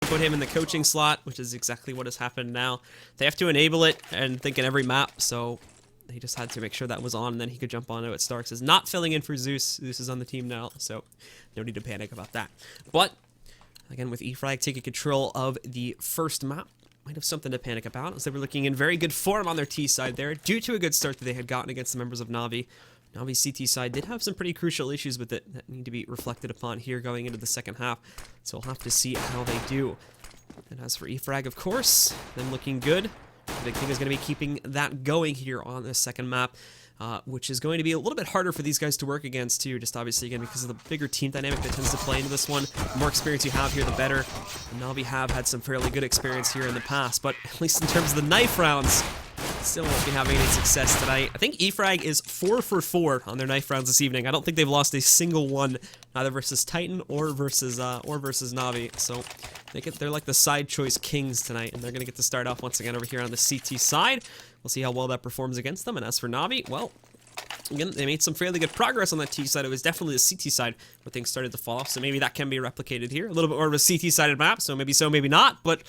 put him in the coaching slot, which is exactly what has happened now. They have to enable it and think in every map, so he just had to make sure that was on, and then he could jump onto it. Starks is not filling in for Zeus. Zeus is on the team now, so no need to panic about that. But, again, with Frag taking control of the first map, might have something to panic about, as they were looking in very good form on their T side there, due to a good start that they had gotten against the members of NaVi. NaVi's CT side did have some pretty crucial issues with it that need to be reflected upon here going into the second half, so we'll have to see how they do. And as for Frag, of course, them looking good. The big thing is going to be keeping that going here on the second map, which is going to be a little bit harder for these guys to work against too, just obviously again because of the bigger team dynamic that tends to play into this one. The more experience you have here, the better. And NaVi have had some fairly good experience here in the past, but at least in terms of the knife rounds, still won't be having any success tonight. I think Frag is 4 for 4 on their knife rounds this evening. I don't think they've lost a single one, either versus Titan or versus NaVi. So they're like the side choice kings tonight, and they're gonna get to start off once again over here on the CT side. We'll see how well that performs against them. And as for NaVi, well, again, they made some fairly good progress on that T side. It was definitely the CT side where things started to fall off, so maybe that can be replicated here. A little bit more of a CT-sided map, so, maybe not, but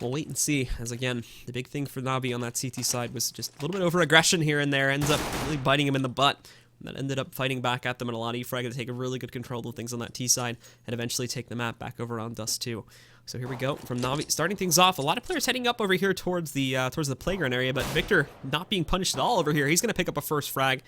we'll wait and see. As again, the big thing for NaVi on that CT side was just a little bit of over-aggression here and there, ends up really biting him in the butt. And that ended up fighting back at them, and a lot of Frag to take a really good control of things on that T side and eventually take the map back over on Dust 2. So here we go from NaVi, starting things off. A lot of players heading up over here towards the playground area, but Victor not being punished at all over here. He's going to pick up a first frag.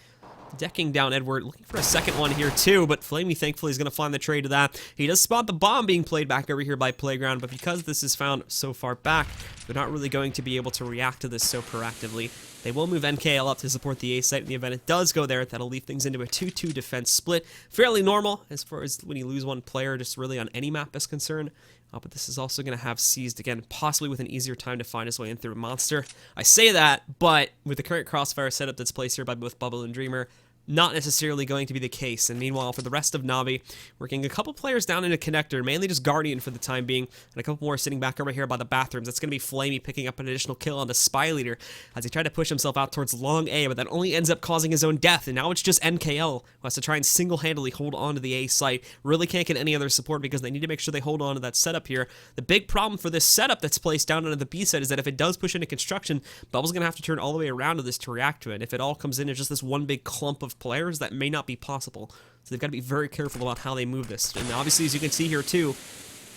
Decking down Edward, looking for a second one here too, but Flamey thankfully is going to find the trade to that. He does spot the bomb being played back over here by Playground, but because this is found so far back, they're not really going to be able to react to this so proactively. They will move NKL up to support the A site in the event it does go there. That'll leave things into a 2-2 defense split. Fairly normal as far as when you lose one player, just really on any map is concerned. But this is also going to have Seized again, possibly with an easier time to find his way in through a Monster. I say that, but with the current crossfire setup that's placed here by both Bubble and Dreamer, not necessarily going to be the case. And meanwhile, for the rest of NaVi, working a couple players down in a connector, mainly just Guardian for the time being, and a couple more sitting back over here by the bathrooms. That's going to be Flamey picking up an additional kill on the Spy Leader as he tried to push himself out towards long A, but that only ends up causing his own death. And now it's just NKL who has to try and single-handedly hold on to the A site. Really can't get any other support because they need to make sure they hold on to that setup here. The big problem for this setup that's placed down into the B site is that if it does push into construction, Bubble's going to have to turn all the way around to this to react to it. If it all comes in as just this one big clump of players, that may not be possible. So they've got to be very careful about how they move this. And obviously, as you can see here too,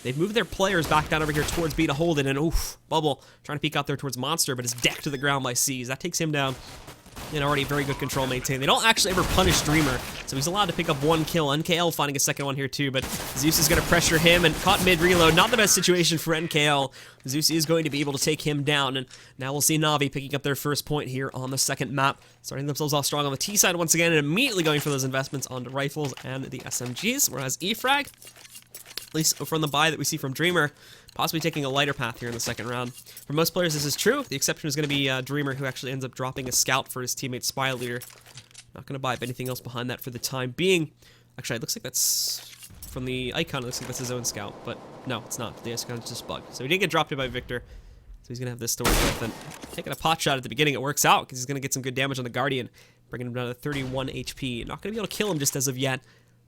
they've moved their players back down over here towards B to hold it, and oof, Bubble trying to peek out there towards Monster, but is decked to the ground by C's. That takes him down. And already very good control maintained. They don't actually ever punish Dreamer, so he's allowed to pick up one kill. NKL finding a second one here too, but Zeus is going to pressure him and caught mid-reload. Not the best situation for NKL. Zeus is going to be able to take him down, and now we'll see NaVi picking up their first point here on the second map, starting themselves off strong on the T side once again, and immediately going for those investments onto rifles and the SMGs, whereas Frag, at least from the buy that we see from Dreamer, possibly taking a lighter path here in the second round. For most players, this is true. The exception is going to be Dreamer, who actually ends up dropping a scout for his teammate Spy Leader. Not going to buy up anything else behind that for the time being. Actually, it looks like that's from the icon. It looks like that's his own scout, but no, it's not. The icon is just bugged. So he did get dropped by Victor, so he's going to have this to work with. And taking a pot shot at the beginning, it works out because he's going to get some good damage on the Guardian, bringing him down to 31 HP. Not going to be able to kill him just as of yet,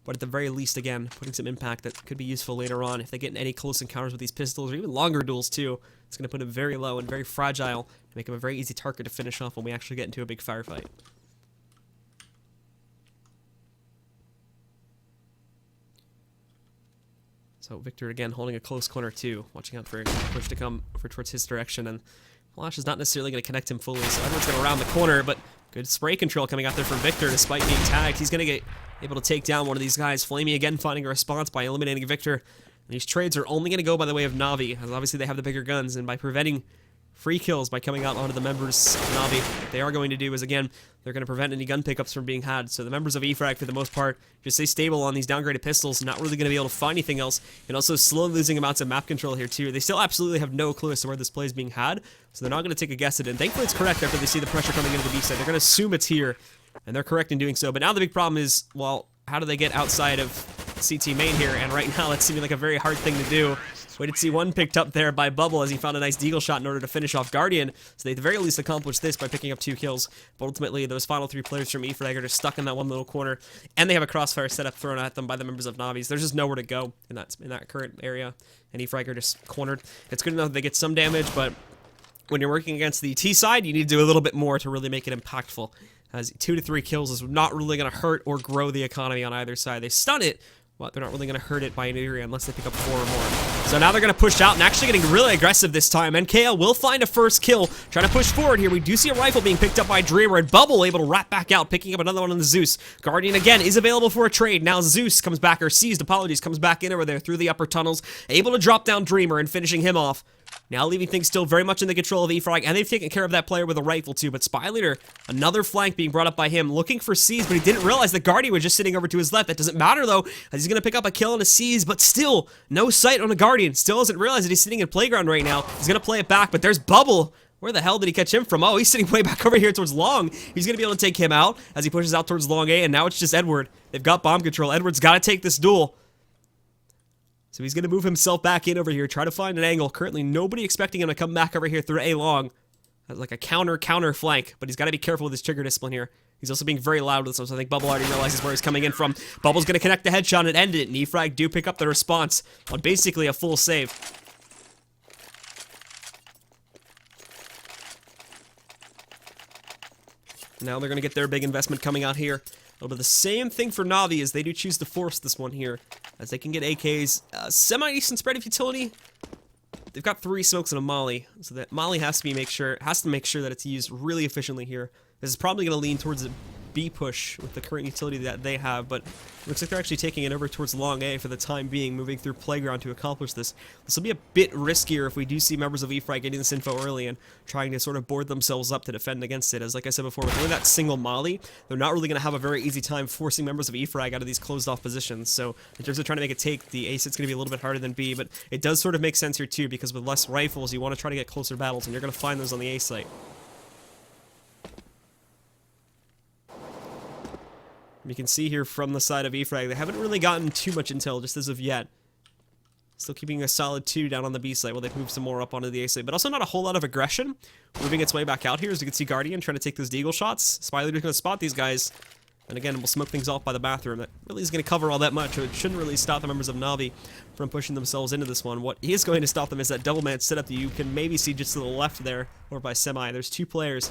but at the very least, again, putting some impact that could be useful later on. If they get in any close encounters with these pistols, or even longer duels too, it's going to put him very low and very fragile, to make him a very easy target to finish off when we actually get into a big firefight. So Victor, again, holding a close corner too, watching out for a push to come over towards his direction, and Flash is not necessarily going to connect him fully, so everyone's going to round the corner, but good spray control coming out there from Victor despite being tagged. He's going to get able to take down one of these guys. Flamey again finding a response by eliminating Victor. And these trades are only going to go by the way of NaVi, as obviously they have the bigger guns, and by preventing free kills by coming out onto the members of NaVi, what they are going to do is, again, they're going to prevent any gun pickups from being had. So the members of Frag, for the most part, just stay stable on these downgraded pistols, not really going to be able to find anything else, and also slow losing amounts of map control here too. They still absolutely have no clue as to where this play is being had, so they're not going to take a guess at it. And thankfully it's correct after they see the pressure coming into the B side. They're going to assume it's here, and they're correct in doing so. But now the big problem is, well, how do they get outside of CT main here? And right now it's seeming like a very hard thing to do. Waited to see one picked up there by Bubble as he found a nice deagle shot in order to finish off Guardian. So they at the very least accomplished this by picking up 2 kills. But ultimately, those final 3 players from Frag are just stuck in that one little corner. And they have a crossfire setup thrown at them by the members of NaVi. There's just nowhere to go in that current area. And Frag are just cornered. It's good enough that they get some damage, but when you're working against the T side, you need to do a little bit more to really make it impactful. As 2 to 3 kills is not really going to hurt or grow the economy on either side. They stun it, but they're not really going to hurt it by an area unless they pick up 4 or more. So now they're going to push out and actually getting really aggressive this time. NKL will find a first kill, trying to push forward here. We do see a rifle being picked up by Dreamer, and Bubble able to wrap back out, picking up another one on the Zeus. Guardian again is available for a trade. Now Zeus comes back, or Seized, apologies, comes back in over there through the upper tunnels, able to drop down Dreamer and finishing him off. Now leaving things still very much in the control of Frag, and they've taken care of that player with a rifle too, but Spy Leader, another flank being brought up by him, looking for Seize, but he didn't realize that Guardian was just sitting over to his left. That doesn't matter though, as he's going to pick up a kill on a Seize, but still, no sight on a Guardian. Still doesn't realize that he's sitting in playground right now. He's going to play it back, but there's Bubble. Where the hell did he catch him from? Oh, he's sitting way back over here towards Long. He's going to be able to take him out as he pushes out towards Long A, and now it's just Edward. They've got bomb control. Edward's got to take this duel. So he's going to move himself back in over here, try to find an angle. Currently, nobody expecting him to come back over here through A long. As like a counter flank, but he's got to be careful with his trigger discipline here. He's also being very loud with this one, so I think Bubble already realizes where he's coming in from. Bubble's going to connect the headshot and end it, and Frag do pick up the response on basically a full save. Now they're going to get their big investment coming out here. A little bit the same thing for NaVi as they do choose to force this one here, as they can get AKs, semi-decent spread of utility. They've got 3 smokes and a molly, so that molly has to make sure that it's used really efficiently here. This is probably going to lean towards a B push with the current utility that they have, but it looks like they're actually taking it over towards long A for the time being, moving through playground to accomplish this. This will be a bit riskier if we do see members of Frag getting this info early and trying to sort of board themselves up to defend against it. As like I said before, with only that single molly, they're not really going to have a very easy time forcing members of Frag out of these closed off positions. So in terms of trying to make it take, the A site's going to be a little bit harder than B, but it does sort of make sense here too, because with less rifles, you want to try to get closer battles, and you're going to find those on the A site. You can see here from the side of Frag, they haven't really gotten too much intel just as of yet. Still keeping a solid 2 down on the B site while they've moved some more up onto the A site, but also not a whole lot of aggression moving its way back out here. As you can see, Guardian trying to take those deagle shots. Spy Leader's going to spot these guys, and again, we'll smoke things off by the bathroom. That really is going to cover all that much, so it shouldn't really stop the members of NaVi from pushing themselves into this one. What is going to stop them is that double man setup that you can maybe see just to the left there, or by semi. There's 2 players.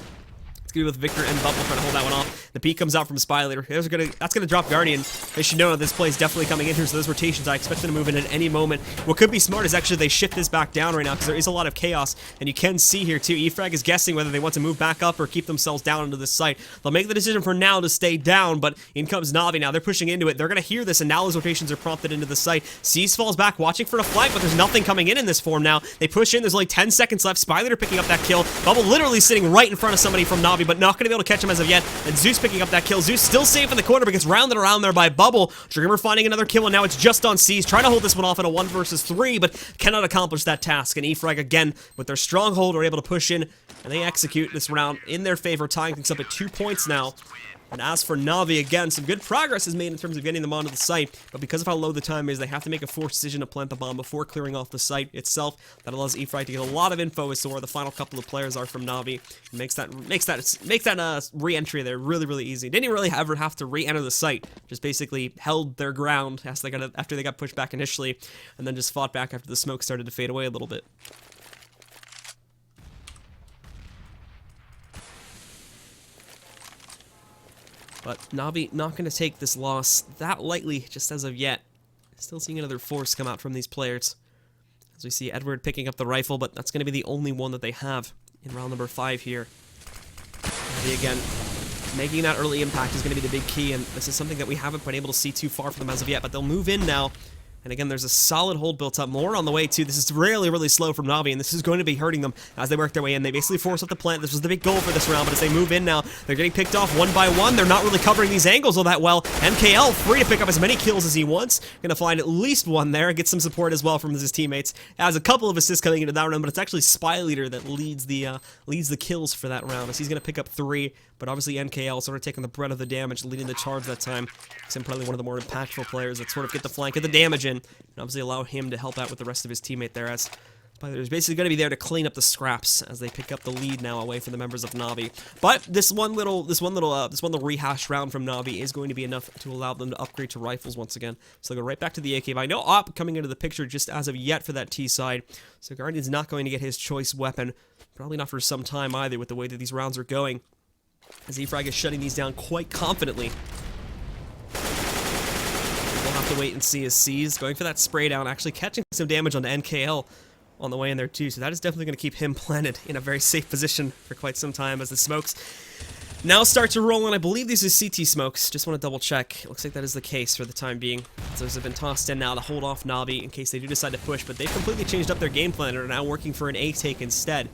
With Victor and Bubble trying to hold that one off. The peek comes out from Spy Leader. That's gonna drop Guardian. They should know that this play is definitely coming in here, so those rotations, I expect them to move in at any moment. What could be smart is actually they shift this back down right now, because there is a lot of chaos, and you can see here too, Frag is guessing whether they want to move back up or keep themselves down into this site. They'll make the decision for now to stay down, but in comes NaVi now. They're pushing into it. They're gonna hear this, and now those rotations are prompted into the site. Seize falls back, watching for a flank, but there's nothing coming in this form now. They push in. There's only 10 seconds left. Spy Leader picking up that kill. Bubble literally sitting right in front of somebody from NaVi, but not gonna be able to catch him as of yet, and Zeus picking up that kill. Zeus still safe in the corner, but gets rounded around there by Bubble. Dreamer finding another kill, and now it's just on Seize, trying to hold this one off in a 1 versus 3, but cannot accomplish that task. And Frag again, with their stronghold, are able to push in, and they execute this round in their favor, tying things up at 2 points now. And as for NaVi, again, some good progress is made in terms of getting them onto the site, but because of how low the time is, they have to make a forced decision to plant the bomb before clearing off the site itself. That allows Frag to get a lot of info as to where the final couple of players are from NaVi. It makes that re-entry there really, really easy. Didn't even really ever have to re-enter the site. Just basically held their ground after they got pushed back initially, and then just fought back after the smoke started to fade away a little bit. But NaVi not going to take this loss that lightly, just as of yet. Still seeing another force come out from these players. As we see Edward picking up the rifle, but that's going to be the only one that they have in round number 5 here. NaVi again, making that early impact is going to be the big key, and this is something that we haven't been able to see too far from them as of yet, but they'll move in now. And again, there's a solid hold built up. More on the way, too. This is really, really slow from NaVi, and this is going to be hurting them as they work their way in. They basically force up the plant. This was the big goal for this round, but as they move in now, they're getting picked off one by one. They're not really covering these angles all that well. NKL free to pick up as many kills as he wants. Gonna find at least one there and get some support as well from his teammates. Has a couple of assists coming into that round, but it's actually Spy Leader that leads the kills for that round, as he's gonna pick up 3. but obviously NKL sort of taking the brunt of the damage, leading the charge that time. He's probably one of the more impactful players that sort of get the flank of the damage in, and obviously allow him to help out with the rest of his teammate there, as Spider's basically going to be there to clean up the scraps as they pick up the lead now away from the members of NaVi. But this one little rehash round from NaVi is going to be enough to allow them to upgrade to rifles once again. So they go right back to the AK. I know Op coming into the picture just as of yet for that T side. So Guardian's not going to get his choice weapon. Probably not for some time either with the way that these rounds are going, as Frag is shutting these down quite confidently. We'll have to wait and see as C's going for that spray down, actually catching some damage on the NKL on the way in there too, so that is definitely going to keep him planted in a very safe position for quite some time as the smokes now start to roll in. I believe these are CT smokes, just want to double check. Looks like that is the case for the time being. So those have been tossed in now to hold off NaVi in case they do decide to push, but they've completely changed up their game plan and are now working for an A take instead,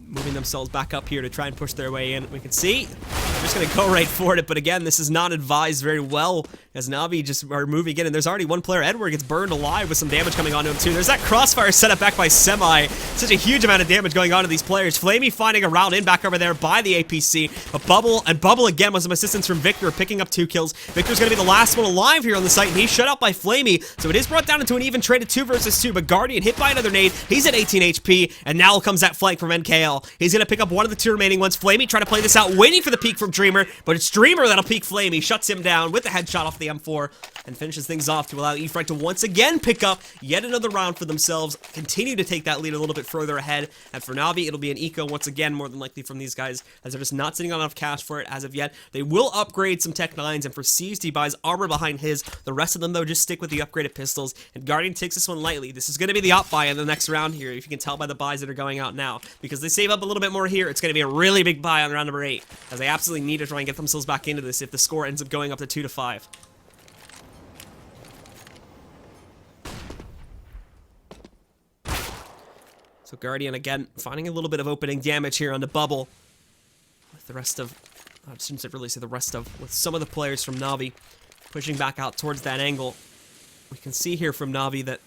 moving themselves back up here to try and push their way in. We can see they're just going to go right for it, but again, this is not advised very well as NaVi just are moving in, and there's already one player. Edward gets burned alive with some damage coming onto him too. There's that crossfire set up back by Semi. Such a huge amount of damage going on to these players. Flamey finding a round in back over there by the APC, but Bubble again with some assistance from Victor, picking up 2 kills. Victor's going to be the last one alive here on the site, and he's shut out by Flamey, so it is brought down into an even trade of 2 versus 2, but Guardian hit by another nade. He's at 18 HP, and now comes that flank from NKL. He's going to pick up one of the 2 remaining ones. Flamey trying to play this out, waiting for the peek from Dreamer, but it's Dreamer that'll peek Flamey, shuts him down with the headshot off the M4, and finishes things off to allow Frag to once again pick up yet another round for themselves, continue to take that lead a little bit further ahead, and for NaVi, it'll be an eco once again, more than likely from these guys, as they're just not sitting on enough cash for it as of yet. They will upgrade some Tech 9s, and for C's, he buys armor behind his. The rest of them, though, just stick with the upgraded pistols, and Guardian takes this one lightly. This is going to be the op buy in the next round here, if you can tell by the buys that are going out now, because they save up a little bit more here. It's going to be a really big buy on round number 8, as they absolutely need to try and get themselves back into this if the score ends up going up to 2-5. So Guardian, again, finding a little bit of opening damage here on the bubble. With the rest of, I shouldn't really say the rest of, with some of the players from NaVi pushing back out towards that angle. We can see here from NaVi that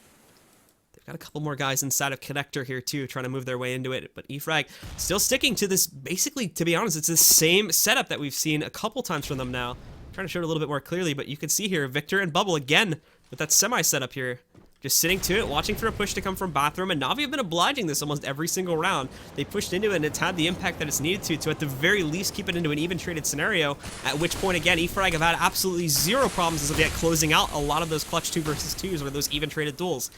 they've got a couple more guys inside of Connector here too, trying to move their way into it. But Frag still sticking to this, basically, to be honest, it's the same setup that we've seen a couple times from them now. I'm trying to show it a little bit more clearly, but you can see here, Victor and Bubble again with that semi setup here. Just sitting to it, watching for a push to come from Bathroom, and NaVi have been obliging this almost every single round. They pushed into it, and it's had the impact that it's needed to at the very least keep it into an even traded scenario, at which point, again, Frag have had absolutely zero problems as of yet closing out a lot of those clutch 2 versus 2s or those even traded duels.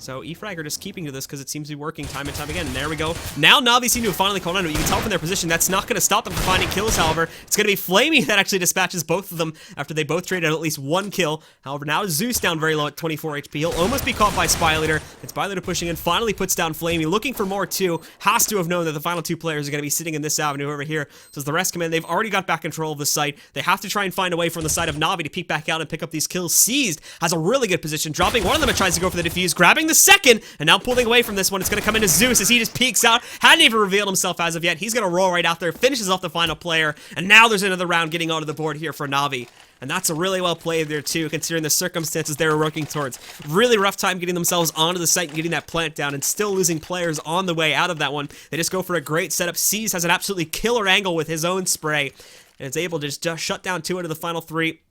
So Frag are just keeping to this because it seems to be working time and time again. And there we go. Now NaVi seem to have finally caught on to it. You can tell from their position that's not going to stop them from finding kills, however. It's going to be Flamey that actually dispatches both of them after they both traded at least 1 kill. However, now Zeus down very low at 24 HP. He'll almost be caught by Spy Leader. And Spy Leader pushing in, finally puts down Flamey, looking for more too. Has to have known that the final 2 players are going to be sitting in this avenue over here. So as the rest come in, they've already got back control of the site. They have to try and find a way from the side of NaVi to peek back out and pick up these kills. Seized has a really good position, dropping one of them and tries to go for the defuse, grabbing the second, and now pulling away from this one. It's going to come into Zeus as he just peeks out. Hadn't even revealed himself as of yet. He's going to roll right out there, finishes off the final player, and now there's another round getting onto the board here for NaVi. And that's a really well played there too, considering the circumstances they were working towards. Really rough time getting themselves onto the site and getting that plant down, and still losing players on the way out of that one. They just go for a great setup. C's has an absolutely killer angle with his own spray, and it's able to just shut down 2 out of the final 3.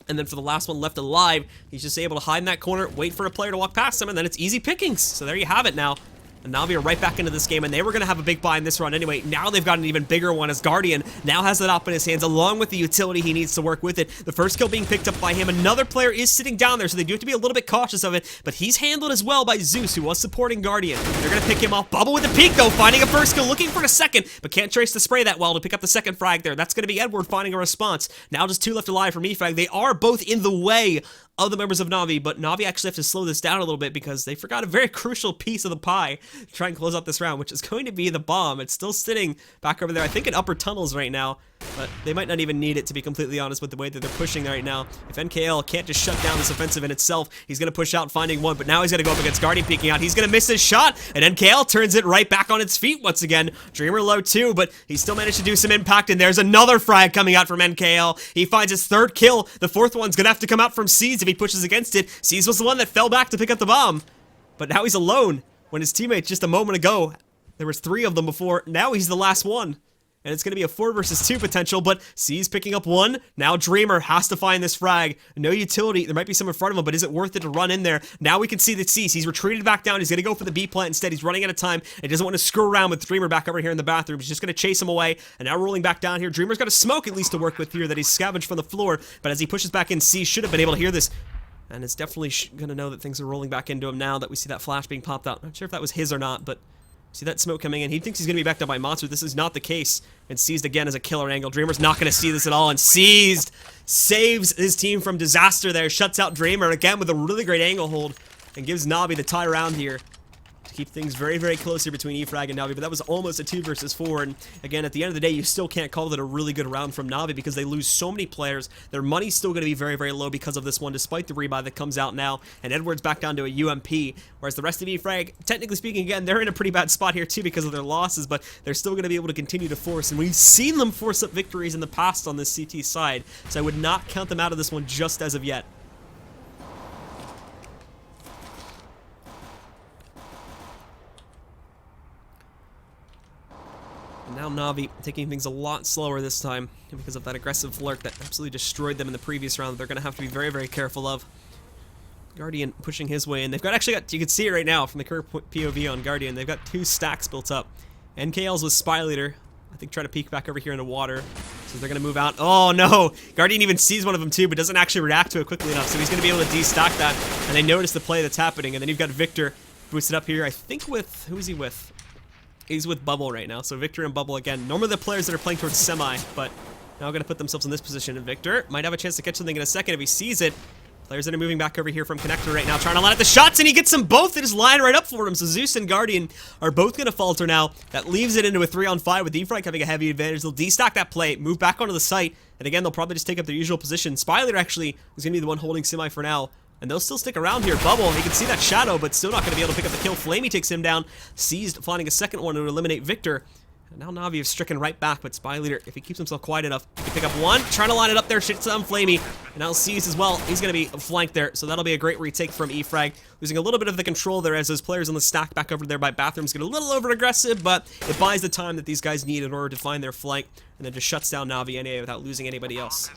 And then for the last one left alive, he's just able to hide in that corner, wait for a player to walk past him, and then it's easy pickings. So there you have it now. And NaVi are right back into this game, and they were going to have a big buy in this run anyway. Now they've got an even bigger one as Guardian now has that op in his hands, along with the utility he needs to work with it. The first kill being picked up by him. Another player is sitting down there, so they do have to be a little bit cautious of it, but he's handled as well by Zeus, who was supporting Guardian. They're going to pick him off. Bubble with the peek, though, finding a first kill, looking for the second, but can't trace the spray that well to pick up the second frag there. That's going to be Edward finding a response. Now just 2 left alive from Frag. They are both in the way of the members of NaVi, but NaVi actually have to slow this down a little bit because they forgot a very crucial piece of the pie to try and close out this round, which is going to be the bomb. It's still sitting back over there, I think in upper tunnels right now, but they might not even need it, to be completely honest, with the way that they're pushing right now. If NKL can't just shut down this offensive in itself, he's going to push out, finding one, but now he's going to go up against Guardian peeking out. He's going to miss his shot, and NKL turns it right back on its feet once again. Dreamer low too, but he still managed to do some impact, and there's another frag coming out from NKL. He finds his 3rd kill. The 4th one's going to have to come out from Seeds if he pushes against it. Seeds was the one that fell back to pick up the bomb, but now he's alone when his teammates just a moment ago, there was 3 of them before. Now he's the last one. and it's going to be a 4 versus 2 potential, but C's picking up one. Now Dreamer has to find this frag. No utility. There might be some in front of him, but is it worth it to run in there? Now we can see that C's. He's retreated back down. He's going to go for the B plant instead. He's running out of time. He doesn't want to screw around with Dreamer back over here in the bathroom. He's just going to chase him away, and now rolling back down here. Dreamer's got a smoke at least to work with here that he's scavenged from the floor, but as he pushes back in, C should have been able to hear this. And it's definitely going to know that things are rolling back into him now that we see that flash being popped out. Not sure if that was his or not, but see that smoke coming in. He thinks he's going to be backed up by Monster. This is not the case. And Seized again as a killer angle. Dreamer's not going to see this at all. And Seized saves his team from disaster there. Shuts out Dreamer again with a really great angle hold. And gives NaVi the tie round here. To keep things very, very close here between eFrag and NaVi. But that was almost a 2 versus 4. And again, at the end of the day, you still can't call it a really good round from NaVi because they lose so many players. Their money's still going to be very, very low because of this one, despite the rebuy that comes out now. And Edward's back down to a UMP. Whereas the rest of eFrag, technically speaking, again, they're in a pretty bad spot here too because of their losses. But they're still going to be able to continue to force. And we've seen them force up victories in the past on this CT side. So I would not count them out of this one just as of yet. Now NaVi taking things a lot slower this time because of that aggressive lurk that absolutely destroyed them in the previous round. They're going to have to be very, very careful of. Guardian pushing his way in. They've actually got, you can see it right now from the current POV on Guardian, they've got 2 stacks built up. NKL's with Spy Leader, I think trying to peek back over here into water. So they're going to move out. Oh no! Guardian even sees one of them too, but doesn't actually react to it quickly enough. So he's going to be able to destack that. And they notice the play that's happening. And then you've got Victor boosted up here, I think with, who is he with? He's with Bubble right now, so Victor and Bubble again. Normally the players that are playing towards semi, but now going to put themselves in this position. And Victor might have a chance to catch something in a second if he sees it. Players that are moving back over here from Connector right now, trying to line up the shots, and he gets them both. It is lined right up for him. So Zeus and Guardian are both going to falter now. That leaves it into a 3-on-5 with eFrag having a heavy advantage. They'll destack that play, move back onto the site, and again, they'll probably just take up their usual position. Spyler actually is going to be the one holding semi for now. And they'll still stick around here. Bubble, he can see that shadow, but still not going to be able to pick up the kill. Flamey takes him down. Seized, finding a second one to eliminate Victor. And now NaVi is stricken right back, but Spy Leader, if he keeps himself quiet enough, he can pick up one. Trying to line it up there, shits down Flamey. And now Seized as well. He's going to be flanked there, so that'll be a great retake from eFrag. Losing a little bit of the control there as those players on the stack back over there by Bathrooms get a little over-aggressive, but it buys the time that these guys need in order to find their flank, and then just shuts down NaVi NA without losing anybody else.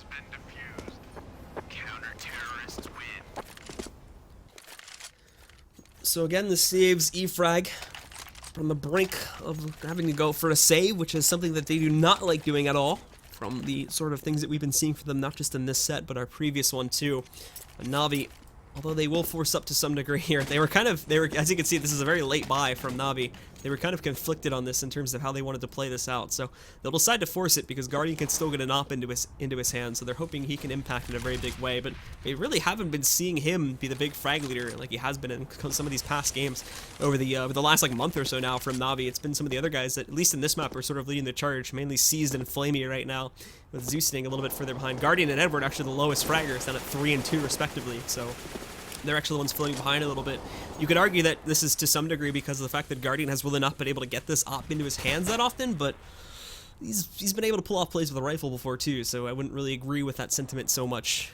So again, this saves eFrag from the brink of having to go for a save, which is something that they do not like doing at all, from the sort of things that we've been seeing from them, not just in this set, but our previous one too. And NaVi, although they will force up to some degree here, they were, as you can see, this is a very late buy from NaVi. They were kind of conflicted on this in terms of how they wanted to play this out. So they'll decide to force it because Guardian can still get an op into his hand. So they're hoping he can impact in a very big way. But they really haven't been seeing him be the big frag leader like he has been in some of these past games over the last like month or so now from NaVi. It's been some of the other guys that, at least in this map, are sort of leading the charge, mainly Seized and Flamey right now, with Zeus staying a little bit further behind. Guardian and Edward actually the lowest fraggers, down at 3 and 2 respectively. So they're actually the ones floating behind a little bit. You could argue that this is to some degree because of the fact that Guardian has really not been able to get this op into his hands that often, but he's been able to pull off plays with a rifle before too, so I wouldn't really agree with that sentiment so much.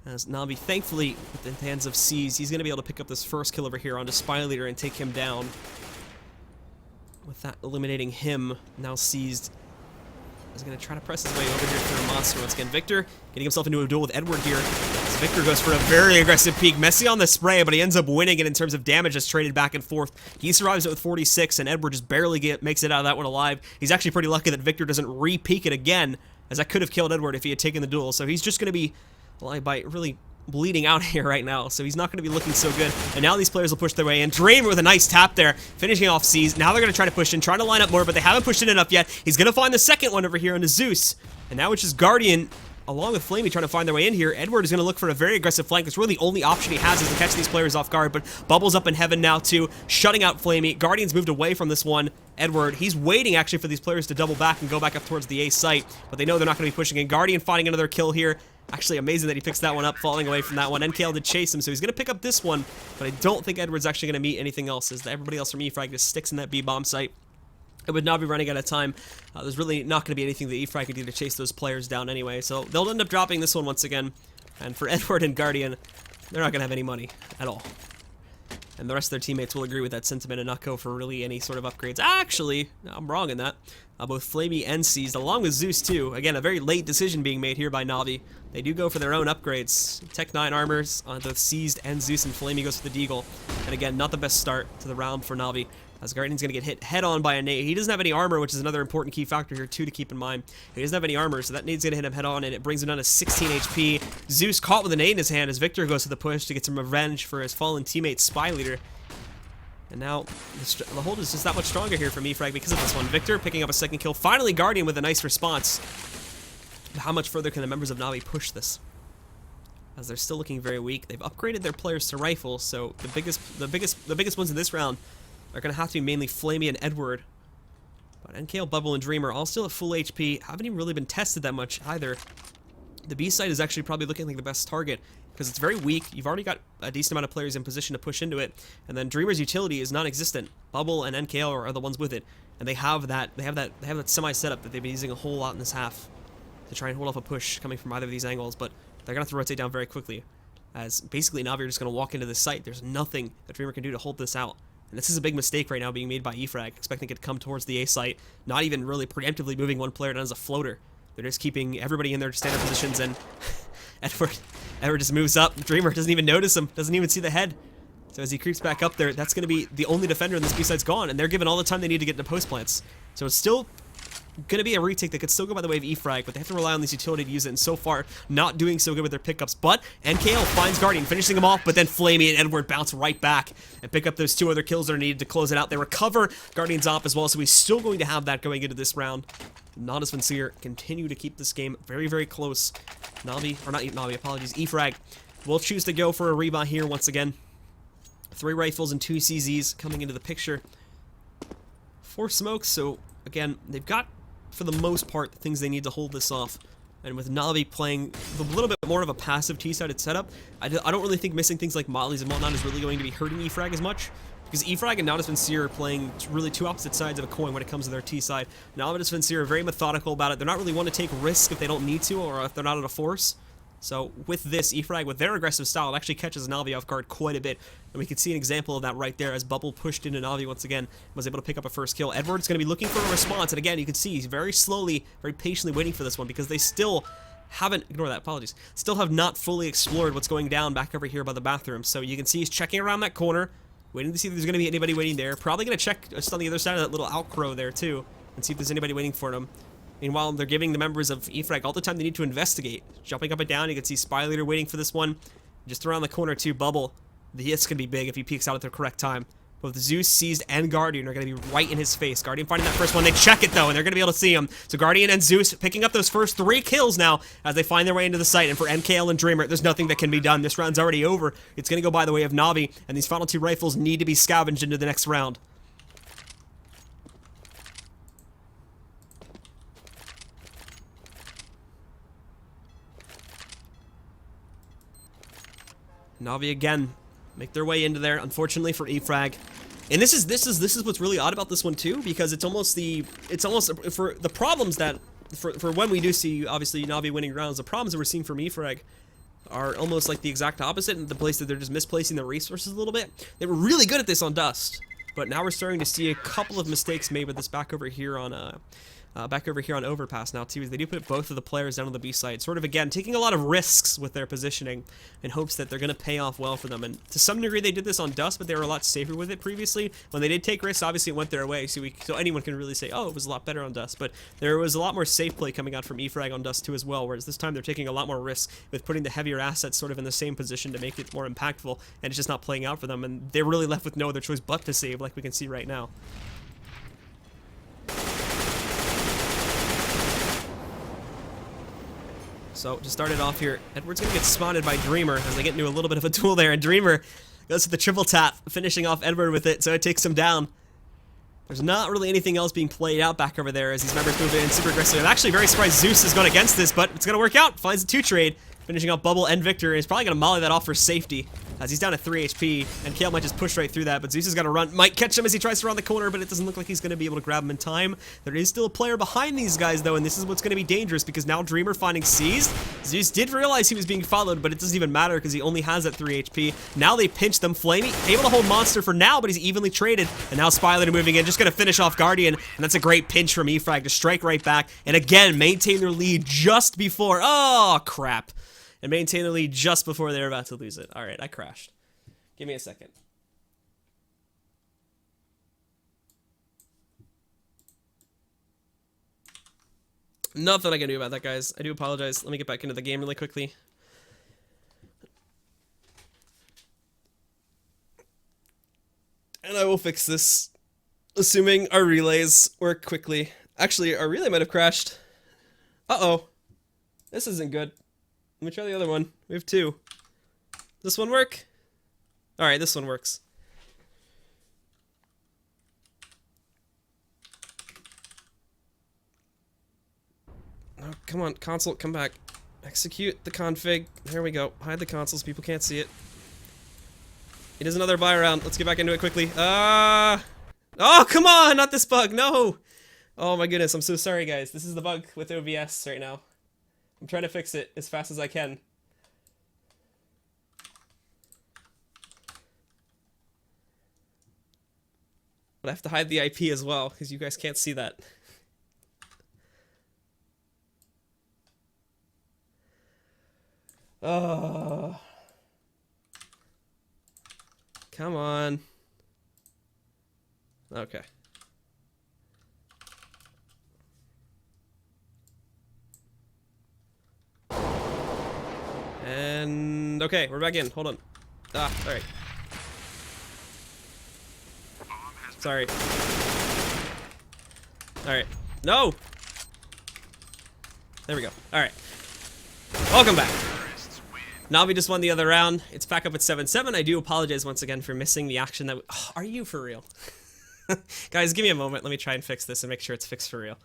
As NaVi, thankfully, with the hands of Seized, he's going to be able to pick up this first kill over here onto Spy Leader and take him down. With that eliminating him, now Seized is going to try to press his way over here through a monster once again. Victor getting himself into a duel with Edward here. As Victor goes for a very aggressive peek. Messy on the spray, but he ends up winning it in terms of damage that's traded back and forth. He survives it with 46, and Edward just barely makes it out of that one alive. He's actually pretty lucky that Victor doesn't re-peek it again, as that could have killed Edward if he had taken the duel. So he's just going to be, well, by really bleeding out here right now, so he's not going to be looking so good. And now these players will push their way in. Dreamer with a nice tap there, finishing off Seized. Now they're going to try to push in, trying to line up more, but they haven't pushed in enough yet. He's going to find the second one over here onto Zeus. And now it's just Guardian, along with Flamey, trying to find their way in here. Edward is going to look for a very aggressive flank. That's really the only option he has is to catch these players off guard, but Bubble's up in heaven now too, shutting out Flamey. Guardian's moved away from this one. Edward, he's waiting actually for these players to double back and go back up towards the A site, but they know they're not going to be pushing in. Guardian finding another kill here. Actually amazing that he picks that one up, falling away from that one. NKL did chase him, so he's going to pick up this one, but I don't think Edward's actually going to meet anything else, as everybody else from eFrag just sticks in that B-bomb site. It would not be running out of time. There's really not going to be anything that eFrag can do to chase those players down anyway, so they'll end up dropping this one once again. And for Edward and Guardian, they're not going to have any money at all. And the rest of their teammates will agree with that sentiment and not go for really any sort of upgrades. Actually, I'm wrong in that. Both Flamey and Seized, along with Zeus too. Again, a very late decision being made here by NaVi. They do go for their own upgrades. Tech 9 armors on both Seized and Zeus, and Flamey goes for the Deagle. And again, not the best start to the round for NaVi, as Guardian's going to get hit head on by a nade. He doesn't have any armor, which is another important key factor here too to keep in mind. He doesn't have any armor, so that nade's going to hit him head on, and it brings him down to 16 HP. Zeus caught with a nade in his hand as Victor goes to the push to get some revenge for his fallen teammate Spy Leader. And now, the hold is just that much stronger here from Frag because of this one. Victor picking up a second kill. Finally, Guardian with a nice response. But how much further can the members of NaVi push this? As they're still looking very weak. They've upgraded their players to rifles, so the biggest ones in this round are going to have to be mainly Flamey and Edward. But NKL, Bubble, and Dreamer all still at full HP. Haven't even really been tested that much either. The B side is actually probably looking like the best target, because it's very weak. You've already got a decent amount of players in position to push into it, and then Dreamer's utility is non-existent. Bubble and NKL are the ones with it, and they have that semi setup that they've been using a whole lot in this half to try and hold off a push coming from either of these angles. But they're gonna have to rotate down very quickly, as basically NaVi are just gonna walk into this site. There's nothing that Dreamer can do to hold this out, and this is a big mistake right now being made by Frag, expecting it to come towards the A site, not even really preemptively moving one player down as a floater. They're just keeping everybody in their standard positions, and Edward just moves up. Dreamer doesn't even notice him, doesn't even see the head. So as he creeps back up there, that's going to be the only defender in this B-side's gone, and they're given all the time they need to get into post plants. So it's still going to be a retake that could still go by the way of Frag, but they have to rely on this utility to use it, and so far, not doing so good with their pickups. But NKL finds Guardian, finishing him off, but then Flamey and Edward bounce right back and pick up those 2 other kills that are needed to close it out. They recover Guardian's op as well, so he's still going to have that going into this round. Not as Sincere continue to keep this game very, very close. Frag will choose to go for a rebound here once again. 3 rifles and 2 CZs coming into the picture. 4 smokes, so again, they've got, for the most part, the things they need to hold this off. And with NaVi playing a little bit more of a passive T-sided setup, I don't really think missing things like mollies and whatnot is really going to be hurting Frag as much. Because Frag and Nautis Vincere are playing really 2 opposite sides of a coin when it comes to their T side. Nautis Vincere are very methodical about it. They're not really one to take risks if they don't need to, or if they're not at a force. So with this, Frag, with their aggressive style, it actually catches NaVi off guard quite a bit. And we can see an example of that right there as Bubble pushed into NaVi once again, was able to pick up a first kill. Edward's going to be looking for a response, and again, you can see he's very slowly, very patiently waiting for this one, because they still haven't, ignore that, apologies, still have not fully explored what's going down back over here by the bathroom. So you can see he's checking around that corner, waiting to see if there's going to be anybody waiting there. Probably going to check just on the other side of that little outcrow there, too, and see if there's anybody waiting for him. Meanwhile, they're giving the members of Frag all the time they need to investigate. Jumping up and down, you can see Spy Leader waiting for this one. Just around the corner, too, Bubble. The hit's going to be big if he peeks out at the correct time. Both Zeus, Seized, and Guardian are going to be right in his face. Guardian finding that first one. They check it, though, and they're going to be able to see him. So Guardian and Zeus picking up those first 3 kills now as they find their way into the site. And for NKL and Dreamer, there's nothing that can be done. This round's already over. It's going to go by the way of NaVi, and these final 2 rifles need to be scavenged into the next round. NaVi again make their way into there, unfortunately for Frag. And this is what's really odd about this one too, because it's almost for the problems that for when we do see obviously NaVi winning rounds, the problems that we're seeing from Frag are almost like the exact opposite, in the place that they're just misplacing their resources a little bit. They were really good at this on Dust, but now we're starting to see a couple of mistakes made with this back over here on Overpass now too. Is they do put both of the players down on the B side, sort of again taking a lot of risks with their positioning in hopes that they're going to pay off well for them. And to some degree they did this on Dust, but they were a lot safer with it previously. When they did take risks, obviously it went their way, so anyone can really say, oh, it was a lot better on Dust. But there was a lot more safe play coming out from Frag on Dust too as well, whereas this time they're taking a lot more risks with putting the heavier assets sort of in the same position to make it more impactful, and it's just not playing out for them, and they're really left with no other choice but to save, like we can see right now. So, to start it off here, Edward's going to get spotted by Dreamer as they get into a little bit of a duel there, and Dreamer goes to the triple tap, finishing off Edward with it, so it takes him down. There's not really anything else being played out back over there as these members move in super aggressively. I'm actually very surprised Zeus has gone against this, but it's going to work out. Finds a 2 trade, finishing off Bubble and Victor, and he's probably going to molly that off for safety. as he's down at 3 HP, and Kale might just push right through that, but Zeus has got to run. Might catch him as he tries to run the corner, but it doesn't look like he's going to be able to grab him in time. There is still a player behind these guys, though, and this is what's going to be dangerous, because now Dreamer finding Seized. Zeus did realize he was being followed, but it doesn't even matter, because he only has that 3 HP. Now they pinch them. Flamey able to hold Monster for now, but he's evenly traded, and now Spylator moving in, just going to finish off Guardian, and that's a great pinch from eFrag to strike right back, and again, maintain their lead just before, oh, crap. And maintain the lead just before they're about to lose it. All right, I crashed. Give me a second. Nothing I can do about that, guys. I do apologize. Let me get back into the game really quickly. And I will fix this, assuming our relays work quickly. Actually, our relay might have crashed. Uh-oh. This isn't good. Let me try the other one. We have 2. This one work? Alright, this one works. Oh, come on, console, come back. Execute the config. There we go. Hide the consoles, people can't see it. It is another buy round. Let's get back into it quickly. Oh, come on! Not this bug, no! Oh my goodness, I'm so sorry, guys. This is the bug with OBS right now. I'm trying to fix it as fast as I can. But I have to hide the IP as well, because you guys can't see that. Oh. Come on. Okay. And okay, we're back in. Hold on. Ah, all right. Sorry. All right. No. There we go. All right. Welcome back. NaVi just won the other round. It's back up at 7-7. I do apologize once again for missing the action that. Oh, are you for real? Guys, give me a moment. Let me try and fix this and make sure it's fixed for real.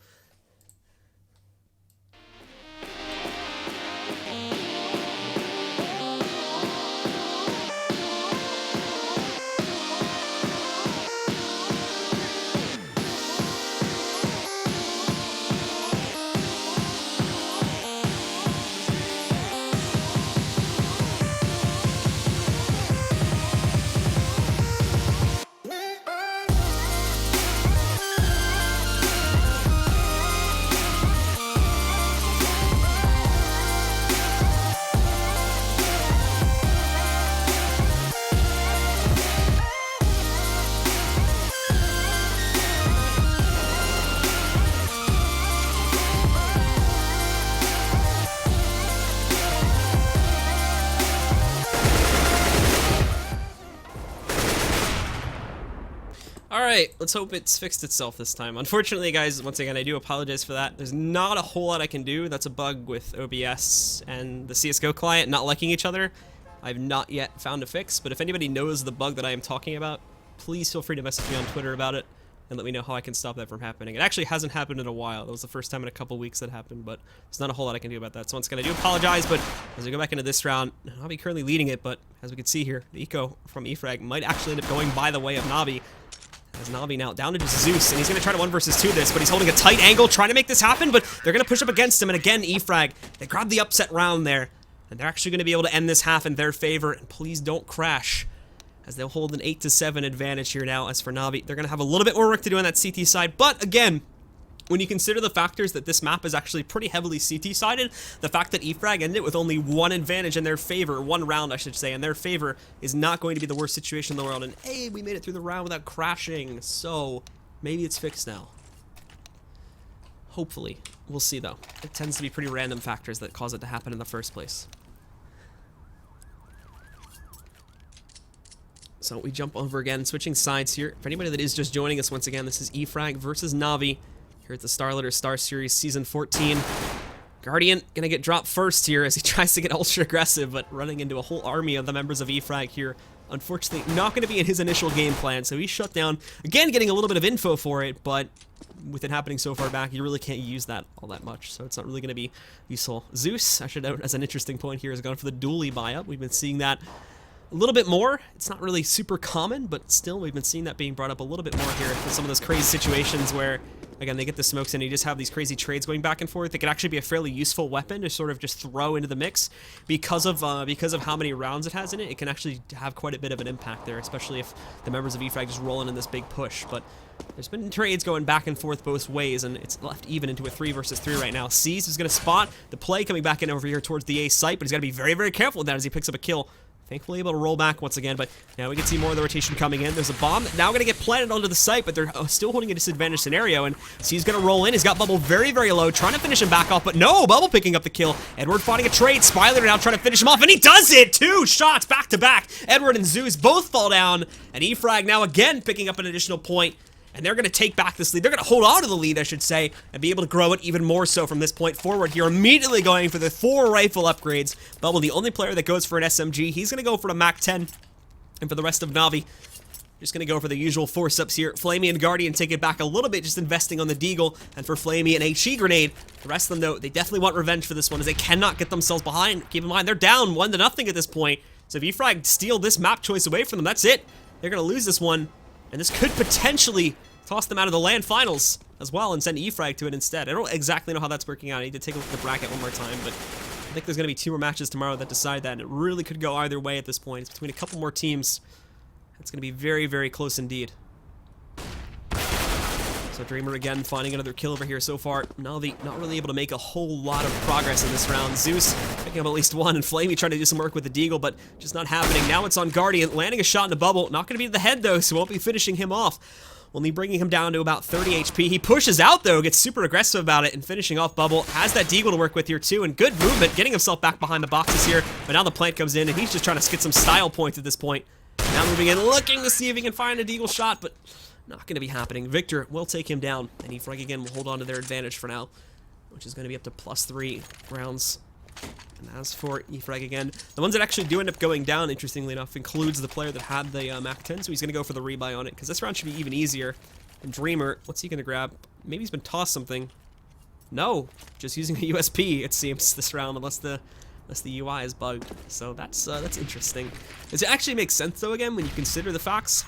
Alright, let's hope it's fixed itself this time. Unfortunately, guys, once again, I do apologize for that. There's not a whole lot I can do. That's a bug with OBS and the CSGO client not liking each other. I've not yet found a fix, but if anybody knows the bug that I am talking about, please feel free to message me on Twitter about it and let me know how I can stop that from happening. It actually hasn't happened in a while. That was the first time in a couple weeks that happened, but there's not a whole lot I can do about that. So once again, I do apologize, but as we go back into this round, I'll be currently leading it, but as we can see here, the eco from eFrag might actually end up going by the way of NaVi. As NaVi now down to just Zeus, and he's going to try to 1 versus 2 this, but he's holding a tight angle, trying to make this happen, but they're going to push up against him, and again, eFrag, they grab the upset round there, and they're actually going to be able to end this half in their favor, and please don't crash, as they'll hold an 8-7 advantage here now. As for NaVi, they're going to have a little bit more work to do on that CT side, but again, when you consider the factors that this map is actually pretty heavily CT-sided, the fact that eFrag ended with only 1 advantage in their favor, 1 round I should say, in their favor, is not going to be the worst situation in the world. And hey, we made it through the round without crashing, so maybe it's fixed now. Hopefully. We'll see though. It tends to be pretty random factors that cause it to happen in the first place. So we jump over again, switching sides here. For anybody that is just joining us once again, this is eFrag versus NaVi here at the StarSeries Season 14. Guardian gonna get dropped first here as he tries to get ultra aggressive, but running into a whole army of the members of eFrag here. Unfortunately, not gonna be in his initial game plan, so he's shut down. Again, getting a little bit of info for it, but with it happening so far back, you really can't use that all that much, so it's not really gonna be useful. Zeus, I should note as an interesting point here, has gone for the dually buy-up. We've been seeing that a little bit more. It's not really super common, but still we've been seeing that being brought up a little bit more here in some of those crazy situations where, again, they get the smokes and you just have these crazy trades going back and forth. It could actually be a fairly useful weapon to sort of just throw into the mix because of how many rounds it has in it. It can actually have quite a bit of an impact there, especially if the members of eFrag just rolling in this big push. But there's been trades going back and forth both ways, and it's left even into a 3 versus 3 right now. Seas is going to spot the play coming back in over here towards the A site, but he's got to be very, very careful with that as he picks up a kill. Thankfully able to roll back once again, but now we can see more of the rotation coming in. There's a bomb now going to get planted onto the site, but they're still holding a disadvantaged scenario, and C's going to roll in. He's got Bubble very, very low, trying to finish him back off, but no, Bubble picking up the kill. Edward finding a trade. Spyler now trying to finish him off, and he does it! 2 shots back to back. Edward and Zeus both fall down, and eFrag now again picking up an additional point. And they're going to take back this lead. They're going to hold on to the lead, I should say, and be able to grow it even more so from this point forward here. Immediately going for the 4 rifle upgrades. Bubble, the only player that goes for an SMG. He's going to go for a MAC-10. And for the rest of NaVi, just going to go for the usual force-ups here. Flamey and Guardian take it back a little bit, just investing on the Deagle. And for Flamey, an HE grenade. The rest of them, though, they definitely want revenge for this one, as they cannot get themselves behind. Keep in mind, they're down 1-0 at this point. So if eFrag steal this map choice away from them, that's it. They're going to lose this one. And this could potentially toss them out of the LAN finals as well and send eFrag to it instead. I don't exactly know how that's working out. I need to take a look at the bracket one more time, but I think there's going to be 2 more matches tomorrow that decide that, and it really could go either way at this point. It's between a couple more teams. It's going to be very, very close indeed. So Dreamer again finding another kill over here so far. NaVi not really able to make a whole lot of progress in this round. Zeus picking up at least 1, and Flamey trying to do some work with the Deagle, but just not happening. Now it's on Guardian, landing a shot in the bubble. Not going to be to the head though, so won't be finishing him off. Only bringing him down to about 30 HP. He pushes out, though, gets super aggressive about it, and finishing off Bubble. Has that Deagle to work with here, too, and good movement, getting himself back behind the boxes here. But now the plant comes in, and he's just trying to get some style points at this point. Now moving in, looking to see if he can find a Deagle shot, but not going to be happening. Victor will take him down, and eFrag again will hold on to their advantage for now, which is going to be up to +3 rounds. And as for eFrag again, the ones that actually do end up going down, interestingly enough, includes the player that had the MAC-10, so he's going to go for the rebuy on it, because this round should be even easier. And Dreamer, what's he going to grab? Maybe he's been tossed something. No, just using a USP, it seems, this round, unless the UI is bugged. So that's interesting. It actually makes sense, though, again, when you consider the facts,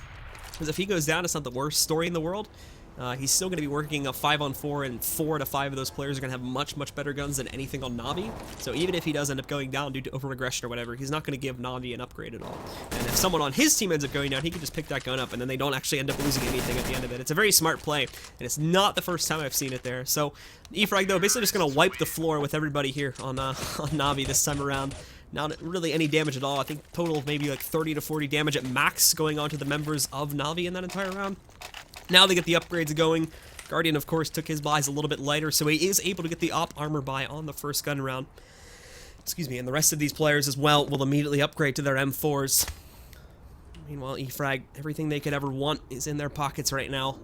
because if he goes down, it's not the worst story in the world. He's still going to be working a 5-on-4, and 4 to 5 of those players are going to have much, much better guns than anything on NaVi. So even if he does end up going down due to over-aggression or whatever, he's not going to give NaVi an upgrade at all. And if someone on his team ends up going down, he can just pick that gun up, and then they don't actually end up losing anything at the end of it. It's a very smart play, and it's not the first time I've seen it there. So eFrag, though, basically just going to wipe the floor with everybody here on NaVi this time around. Not really any damage at all. I think total of maybe like 30 to 40 damage at max going on to the members of NaVi in that entire round. Now they get the upgrades going. Guardian, of course, took his buys a little bit lighter, so he is able to get the op armor buy on the first gun round. Excuse me, and the rest of these players as well will immediately upgrade to their M4s. Meanwhile, eFrag, everything they could ever want is in their pockets right now.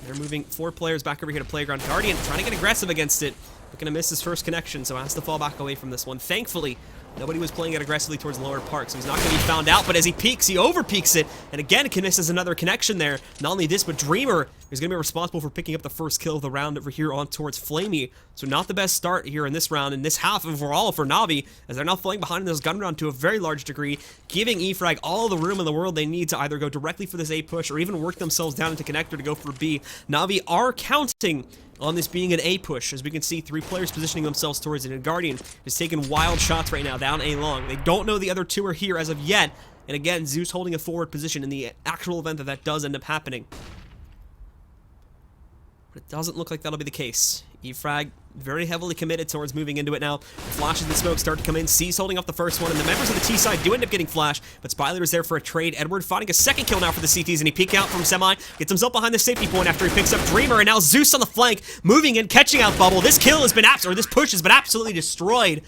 They're moving 4 players back over here to Playground. Guardian trying to get aggressive against it, but gonna miss his first connection, so has to fall back away from this one. Thankfully, nobody was playing it aggressively towards Lower Park, so he's not going to be found out, but as he peeks, he over-peeks it, and again, misses another connection there. Not only this, but Dreamer is going to be responsible for picking up the first kill of the round over here on towards Flamey, so not the best start here in this round, in this half overall for NaVi, as they're now falling behind in this gun round to a very large degree, giving eFrag all the room in the world they need to either go directly for this A push, or even work themselves down into connector to go for B. NaVi are counting on this being an A push. As we can see, 3 players positioning themselves towards it, and Guardian is taking wild shots right now down A long. They don't know the other 2 are here as of yet, and again, Zeus holding a forward position in the actual event that does end up happening. But it doesn't look like that'll be the case. eFrag very heavily committed towards moving into it now. The flashes and smoke start to come in. C's holding off the first one, and the members of the T side do end up getting flash, but Spyler is there for a trade. Edward finding a second kill now for the CTs, and he peek out from Semi, gets himself behind the safety point after he picks up Dreamer, and now Zeus on the flank, moving in, catching out Bubble. This kill has been this push has been absolutely destroyed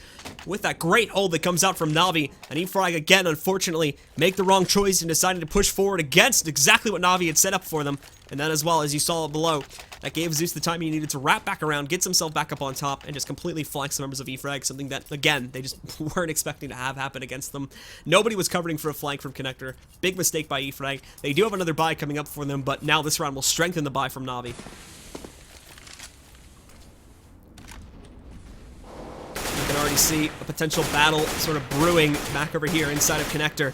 with that great hold that comes out from NaVi, and eFrag again, unfortunately, make the wrong choice and decided to push forward against exactly what NaVi had set up for them. And then as well, as you saw below, that gave Zeus the time he needed to wrap back around, gets himself back up on top, and just completely flanks the members of eFrag, something that, again, they just weren't expecting to have happen against them. Nobody was covering for a flank from Connector. Big mistake by eFrag. They do have another buy coming up for them, but now this round will strengthen the buy from NaVi. You can already see a potential battle sort of brewing back over here inside of Connector.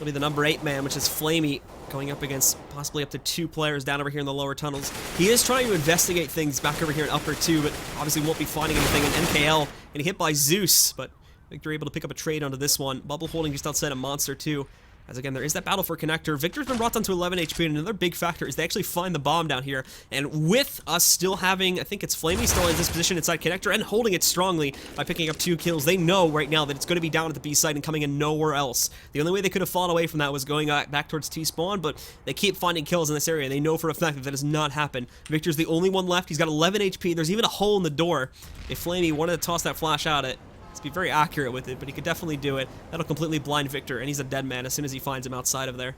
It'll be the number 8 man, which is Flamey, going up against possibly up to 2 players down over here in the lower tunnels. He is trying to investigate things back over here in upper 2, but obviously won't be finding anything in NKL. And he hit by Zeus, but Victor able to pick up a trade onto this one. Bubble holding just outside of Monster 2. As again, there is that battle for connector. Victor's been brought down to 11 HP, and another big factor is they actually find the bomb down here. And with us still having, I think it's Flamey still in this position inside connector and holding it strongly by picking up 2 kills, they know right now that it's going to be down at the B side and coming in nowhere else. The only way they could have fallen away from that was going back towards T-spawn, but they keep finding kills in this area. They know for a fact that that does not happen. Victor's the only one left. He's got 11 HP. There's even a hole in the door. If Flamey wanted to toss that flash out it, to be very accurate with it, but he could definitely do it. That'll completely blind Victor, and he's a dead man as soon as he finds him outside of there.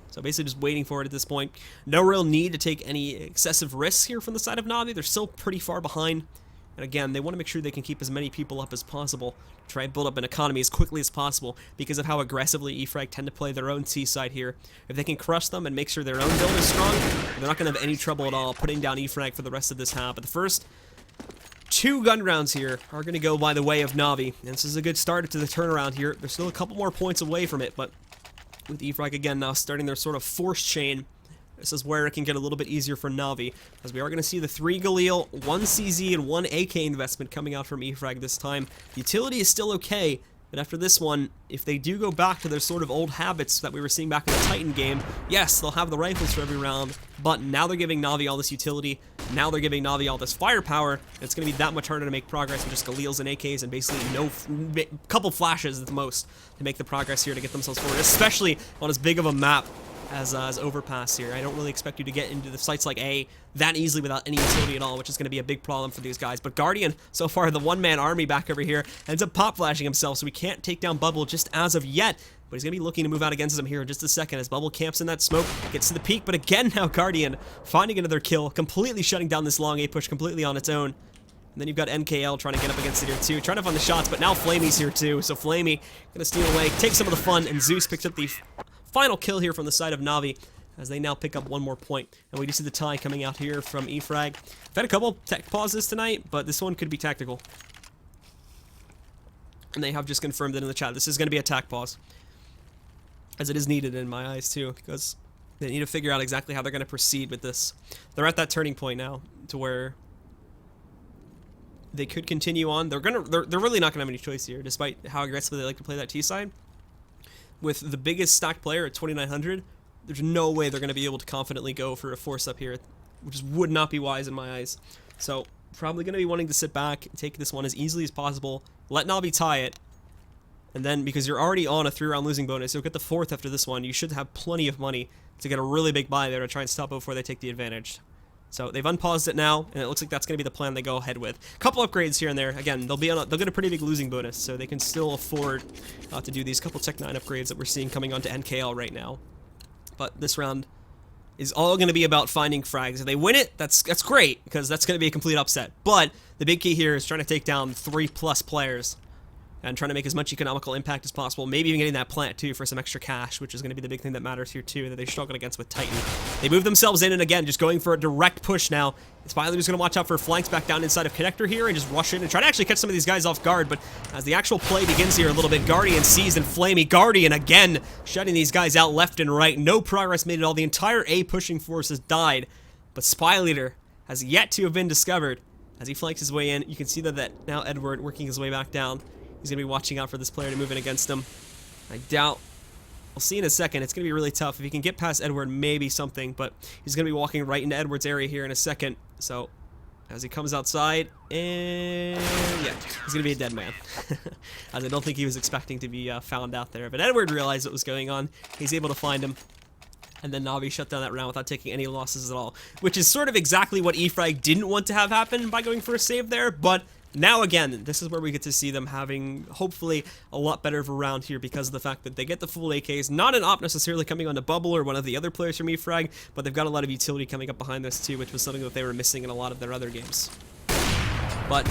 So basically just waiting for it at this point. No real need to take any excessive risks here from the side of NaVi. They're still pretty far behind. And again, they want to make sure they can keep as many people up as possible to try and build up an economy as quickly as possible because of how aggressively Frag tend to play their own C side here. If they can crush them and make sure their own build is strong, they're not going to have any trouble at all putting down Frag for the rest of this half. But the first 2 gun rounds here are going to go by the way of NaVi, and this is a good start to the turnaround here. They're still a couple more points away from it, but with Frag again now starting their sort of force chain, this is where it can get a little bit easier for NaVi, as we are going to see the 3 Galil, 1 CZ, and 1 AK investment coming out from Frag this time. Utility is still okay, but after this one, if they do go back to their sort of old habits that we were seeing back in the Titan game, yes, they'll have the rifles for every round, but now they're giving NaVi all this utility, now they're giving NaVi all this firepower, it's going to be that much harder to make progress with just Galils and AKs and basically couple flashes at the most to make the progress here to get themselves forward, especially on as big of a map as Overpass here. I don't really expect you to get into the sites like A that easily without any utility at all, which is going to be a big problem for these guys. But Guardian, so far the one-man army back over here, ends up pop-flashing himself, so we can't take down Bubble just as of yet. But he's going to be looking to move out against him here in just a second as Bubble camps in that smoke, gets to the peak. But again now Guardian finding another kill, completely shutting down this long A push completely on its own. And then you've got NKL trying to get up against it here too, trying to find the shots, but now Flamey's here too. So Flamey going to steal away, take some of the fun, and Zeus picks up the final kill here from the side of NaVi as they now pick up 1 more point. And we do see the tie coming out here from Frag. I've had a couple tech pauses tonight, but this one could be tactical. And they have just confirmed it in the chat. This is going to be a tac pause, as it is needed in my eyes too, because they need to figure out exactly how they're going to proceed with this. They're at that turning point now to where they could continue on. They're really not going to have any choice here, despite how aggressively they like to play that T side. With the biggest stack player at 2,900, there's no way they're going to be able to confidently go for a force up here, which would not be wise in my eyes. So probably going to be wanting to sit back, take this one as easily as possible, let NaVi tie it, and then because you're already on a 3-round losing bonus, you'll get the 4th after this one. You should have plenty of money to get a really big buy there to try and stop it before they take the advantage. So they've unpaused it now, and it looks like that's going to be the plan they go ahead with. A couple upgrades here and there. Again, they'll get a pretty big losing bonus, so they can still afford to do these couple Tech 9 upgrades that we're seeing coming onto NKL right now. But this round is all going to be about finding frags. If they win it, that's great, because that's going to be a complete upset. But the big key here is trying to take down 3+ players and trying to make as much economical impact as possible, maybe even getting that plant too for some extra cash, which is going to be the big thing that matters here too, that they struggled against with Titan. They move themselves in, and again, just going for a direct push now. Spiley is going to watch out for flanks back down inside of connector here and just rush in and try to actually catch some of these guys off guard, but as the actual play begins here a little bit, Guardian sees and Flamey. Guardian again shutting these guys out left and right. No progress made at all. The entire A pushing force has died, but Spy Leader has yet to have been discovered. As he flanks his way in, you can see that now Edward working his way back down. He's going to be watching out for this player to move in against him. I doubt. We'll see in a second. It's going to be really tough. If he can get past Edward, maybe something, but he's going to be walking right into Edward's area here in a second. So, as he comes outside, and yeah, he's going to be a dead man. As I don't think he was expecting to be found out there. But Edward realized what was going on. He's able to find him. And then NaVi shut down that round without taking any losses at all, which is sort of exactly what Frag didn't want to have happen by going for a save there, but now again, this is where we get to see them having, hopefully, a lot better of a round here because of the fact that they get the full AKs, not an op necessarily coming onto Bubble or one of the other players from Frag, but they've got a lot of utility coming up behind this too, which was something that they were missing in a lot of their other games. But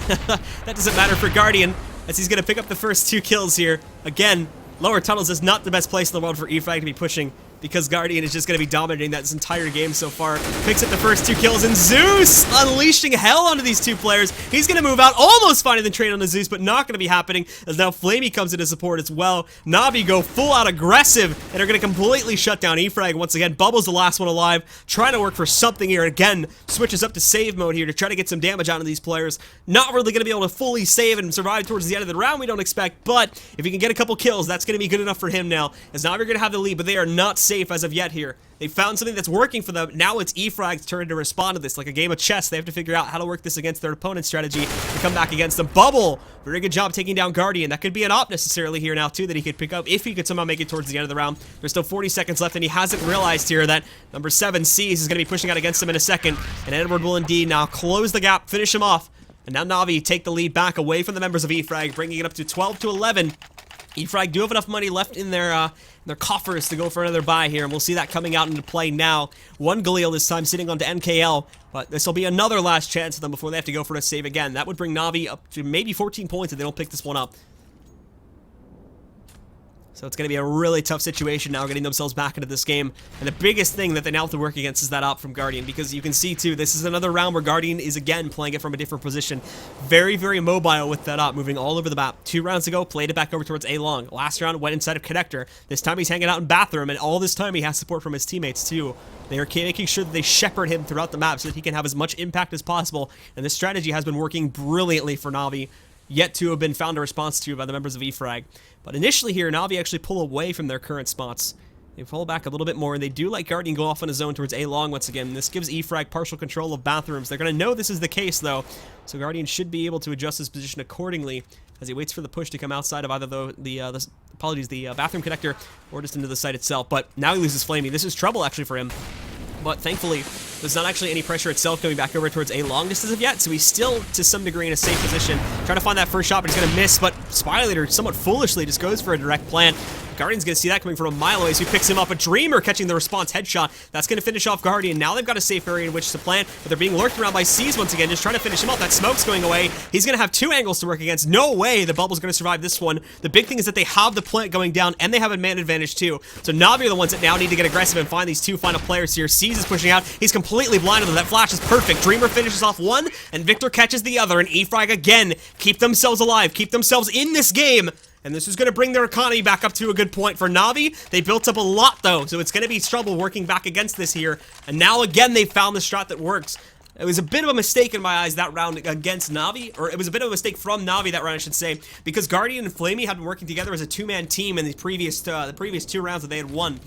that doesn't matter for Guardian, as he's going to pick up the first 2 kills here. Again, lower tunnels is not the best place in the world for Frag to be pushing, because Guardian is just going to be dominating that this entire game so far. Picks up the first 2 kills, and Zeus unleashing hell onto these 2 players. He's going to move out, almost finding the trade on the Zeus, but not going to be happening, as now Flamey comes into support as well. NaVi go full out aggressive, and are going to completely shut down E-Frag once again. Bubble's the last one alive, trying to work for something here. Again, switches up to save mode here to try to get some damage out of these players. Not really going to be able to fully save and survive towards the end of the round, we don't expect, but if he can get a couple kills, that's going to be good enough for him now, as NaVi are going to have the lead, but they are not safe as of yet here. They found something that's working for them. Now it's E-Frag's turn to respond to this. Like a game of chess, they have to figure out how to work this against their opponent's strategy and come back against them. Bubble, very good job taking down Guardian. That could be an op necessarily here now too that he could pick up if he could somehow make it towards the end of the round. There's still 40 seconds left, and he hasn't realized here that number 7, Seas, is going to be pushing out against him in a second. And Edward will indeed now close the gap, finish him off. And now NaVi take the lead back away from the members of E-Frag, bringing it up to 12 to 11. E-Frag do have enough money left in their coffers to go for another buy here, and we'll see that coming out into play now. 1 Galil this time sitting onto NKL, but this will be another last chance for them before they have to go for a save again. That would bring NaVi up to maybe 14 points if they don't pick this one up. So it's going to be a really tough situation now getting themselves back into this game. And the biggest thing that they now have to work against is that op from Guardian, because you can see too, this is another round where Guardian is again playing it from a different position. Very, very mobile with that op, moving all over the map. 2 rounds ago, played it back over towards A long. Last round, went inside of Connector. This time he's hanging out in Bathroom, and all this time he has support from his teammates too. They are making sure that they shepherd him throughout the map so that he can have as much impact as possible. And this strategy has been working brilliantly for NaVi, yet to have been found a response to by the members of E-Frag. But initially here, NaVi actually pull away from their current spots. They pull back a little bit more, and they do let Guardian go off on his own towards A long once again. This gives E-Frag partial control of Bathrooms. They're going to know this is the case, though, so Guardian should be able to adjust his position accordingly as he waits for the push to come outside of either the bathroom connector or just into the site itself. But now he loses Flamey. This is trouble, actually, for him. But thankfully, there's not actually any pressure itself coming back over towards A long just as of yet, so he's still, to some degree, in a safe position. Trying to find that first shot, but he's going to miss, but Spylater, somewhat foolishly, just goes for a direct plant. Guardian's going to see that coming from a mile away, so he picks him up. A Dreamer catching the response headshot. That's going to finish off Guardian. Now they've got a safe area in which to plant, but they're being lurked around by Seas once again, just trying to finish him off. That smoke's going away. He's going to have 2 angles to work against. No way the Bubble's going to survive this one. The big thing is that they have the plant going down, and they have a man advantage too. So NaVi are the ones that now need to get aggressive and find these 2 final players here. Seas is pushing out. He's completely blinded. That flash is perfect. Dreamer finishes off one, and Victor catches the other, and E-Frag again keep themselves alive, keep themselves in this game. And this is going to bring their economy back up to a good point for NaVi. They built up a lot, though, so it's going to be trouble working back against this here. And now, again, they found the strat that works. It was a bit of a mistake in my eyes that round against NaVi, or it was a bit of a mistake from NaVi that round, I should say, because Guardian and Flamey had been working together as a 2-man team in the previous 2 rounds that they had won.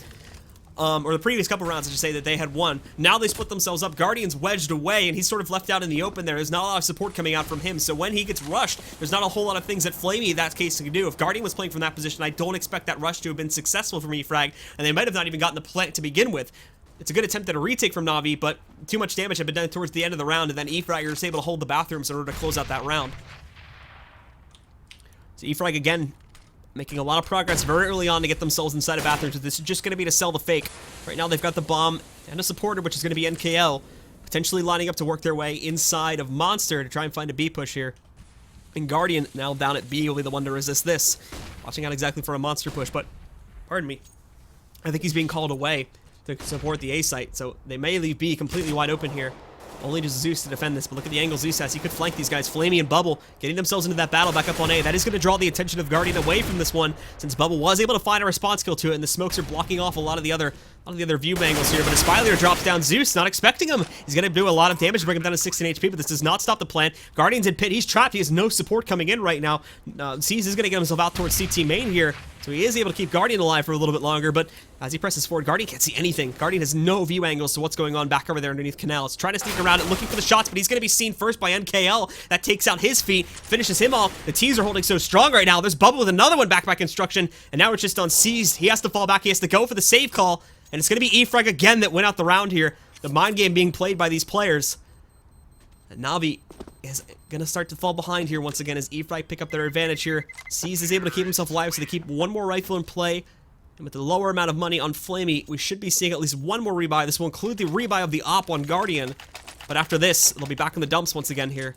Or the previous couple rounds, I should say, that they had won. Now they split themselves up. Guardian's wedged away, and he's sort of left out in the open there. There's not a lot of support coming out from him, so when he gets rushed, there's not a whole lot of things that Flamey, in that case, can do. If Guardian was playing from that position, I don't expect that rush to have been successful from E-Frag, and they might have not even gotten the plant to begin with. It's a good attempt at a retake from NaVi, but too much damage had been done towards the end of the round, and then E-Frag was able to hold the bathrooms in order to close out that round. So E-Frag, again, making a lot of progress very early on to get themselves inside of bathrooms. So this is just going to be to sell the fake. Right now they've got the bomb and a supporter, which is going to be NKL, potentially lining up to work their way inside of Monster to try and find a B push here. And Guardian, now down at B, will be the one to resist this. Watching out exactly for a Monster push, but, pardon me, I think he's being called away to support the A site, so they may leave B completely wide open here. Only just Zeus to defend this, but look at the angle Zeus has. He could flank these guys. Flamey and Bubble getting themselves into that battle back up on A. That is going to draw the attention of Guardian away from this one, since Bubble was able to find a response kill to it, and the smokes are blocking off a lot of the other view angles here. But as Spylater drops down, Zeus, not expecting him. He's going to do a lot of damage to bring him down to 16 HP, but this does not stop the plan. Guardian's in pit. He's trapped. He has no support coming in right now. Seas is going to get himself out towards CT main here, so he is able to keep Guardian alive for a little bit longer, but as he presses forward, Guardian can't see anything. Guardian has no view angles to what's going on back over there underneath Canals. Trying to sneak around it, looking for the shots, but he's going to be seen first by NKL. That takes out his feet, finishes him off. The T's are holding so strong right now. There's Bubble with another one back by construction, and now it's just on Seas. He has to fall back. He has to go for the save call, and it's going to be E-Frag again that went out the round here. The mind game being played by these players. And NaVi is going to start to fall behind here once again as E-Frag pick up their advantage here. Seas is able to keep himself alive, so they keep one more rifle in play. And with the lower amount of money on Flamey, we should be seeing at least one more rebuy. This will include the rebuy of the op on Guardian. But after this, they'll be back in the dumps once again here.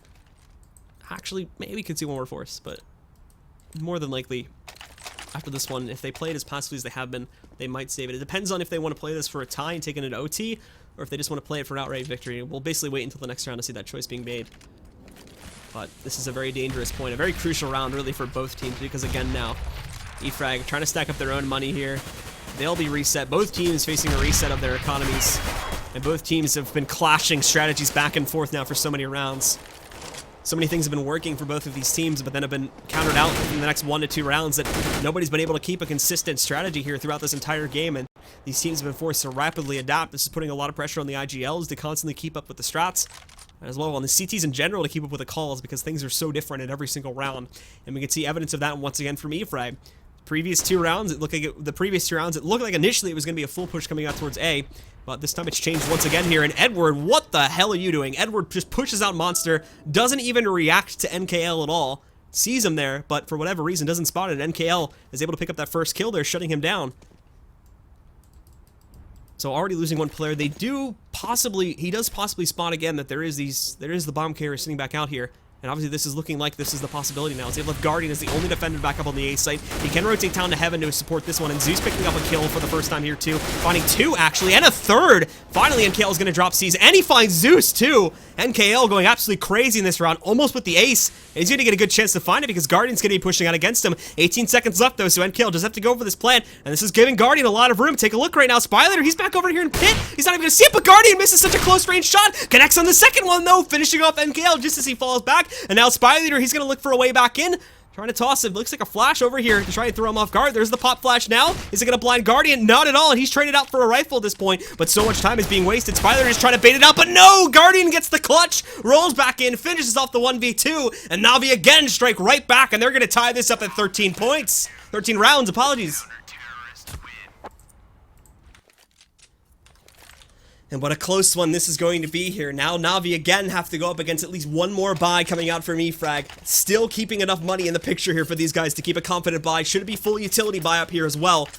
Actually, maybe we could see one more force, but more than likely, after this one. If they play it as passively as they have been, they might save it. It depends on if they want to play this for a tie and take it into OT, or if they just want to play it for an outright victory. We'll basically wait until the next round to see that choice being made. But this is a very dangerous point, a very crucial round really for both teams, because again now, Frag trying to stack up their own money here. They'll be reset. Both teams facing a reset of their economies, and both teams have been clashing strategies back and forth now for so many rounds. So many things have been working for both of these teams, but then have been countered out in the next 1 to 2 rounds that nobody's been able to keep a consistent strategy here throughout this entire game, and these teams have been forced to rapidly adapt. This is putting a lot of pressure on the IGLs to constantly keep up with the strats, as well on the CTs in general to keep up with the calls, because things are so different in every single round. And we can see evidence of that once again from Frag. Previous 2 rounds, it looked like it looked like initially it was going to be a full push coming out towards A, but this time it's changed once again here. And Edward, what the hell are you doing? Edward just pushes out Monster, doesn't even react to NKL at all, sees him there, but for whatever reason doesn't spot it. NKL is able to pick up that first kill there, shutting him down. So already losing 1 player. He does possibly spot again that there is the bomb carrier sitting back out here. And obviously this is looking like this is the possibility now. He's able to have Guardian as the only defender back up on the A site. He can rotate down to Heaven to support this one, and Zeus picking up a kill for the first time here too. Finding 2 actually, and a 3rd. Finally NKL is going to drop C's, and he finds Zeus too. NKL going absolutely crazy in this round, almost with the ace. And he's going to get a good chance to find it because Guardian's going to be pushing out against him. 18 seconds left though, so NKL just have to go for this plan, and this is giving Guardian a lot of room. Take a look right now. Spylater, he's back over here in pit. He's not even going to see it, but Guardian misses such a close range shot. Connects on the second one though, finishing off NKL just as he falls back. And now Spylater, he's going to look for a way back in. Trying to toss him. Looks like a flash over here to try and throw him off guard. There's the pop flash now. Is it going to blind Guardian? Not at all. And he's traded out for a rifle at this point. But so much time is being wasted. Spylater is trying to bait it out. But no! Guardian gets the clutch. Rolls back in. Finishes off the 1v2. And NaVi again strike right back. And they're going to tie this up at 13 points. 13 rounds. Apologies. And what a close one this is going to be here. Now NaVi again have to go up against at least 1 more buy coming out from Frag. Still keeping enough money in the picture here for these guys to keep a confident buy. Should it be full utility buy up here as well.